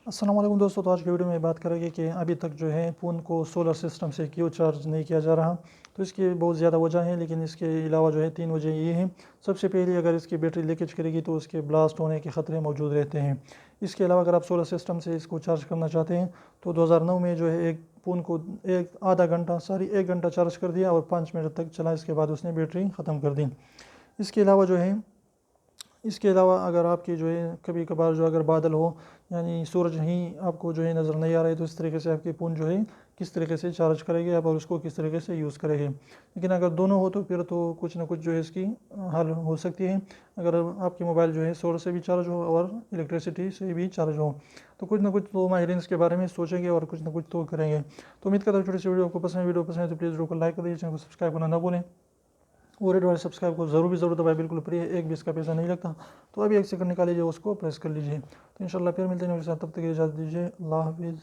अस्सलाम वालेकुम दोस्तों। तो आज की वीडियो में बात करेंगे कि अभी तक जो है फ़ोन को सोलर सिस्टम से क्यों चार्ज नहीं किया जा रहा। तो इसकी बहुत ज़्यादा वजह है, लेकिन इसके अलावा जो है 3 वजह ये हैं। सबसे पहली, अगर इसकी बैटरी लीकेज करेगी तो उसके ब्लास्ट होने के ख़तरे मौजूद रहते हैं। इसके अलावा अगर आप सोलर सिस्टम से इसको चार्ज करना चाहते हैं तो 2009 में जो है एक फ़ोन को एक घंटा चार्ज कर दिया और 5 मिनट तक चला, इसके बाद उसने बैटरी ख़त्म कर दी। इसके अलावा जो है इसके अलावा अगर आपके जो है कभी कभार जो अगर बादल हो, यानी सूरज ही आपको जो है नज़र नहीं आ रहा है, तो इस तरीके से आपके फ़ोन जो है किस तरीके से चार्ज करेंगे आप और उसको किस तरीके से यूज़ करेंगे। लेकिन अगर दोनों हो तो फिर तो कुछ ना कुछ जो है इसकी हल हो सकती है। अगर आपके मोबाइल जो है सोलर से भी चार्ज हो और इलेक्ट्रिसिटी से भी चार्ज हो, तो कुछ ना कुछ तो माहिरीन इसके बारे में सोचेंगे और कुछ ना कुछ तो करेंगे। तो उम्मीद करता हूँ छोटी सी वीडियो आपको पसंद है तो प्लीज़ वीडियो को लाइक कर दीजिए, चैनल को सब्सक्राइब करना ना भूलें और रेड वाले सब्सक्राइब को ज़रूर दबाएं, बिल्कुल फ्री है, एक भी इसका पैसा नहीं लगता। तो अभी 1 सेकंड निकाल लीजिए, उसको प्रेस कर लीजिए। तो इंशाल्लाह फिर मिलते हैं मेरे साथ, तब तक इजाज़त दीजिए। अल्लाह हाफिज़।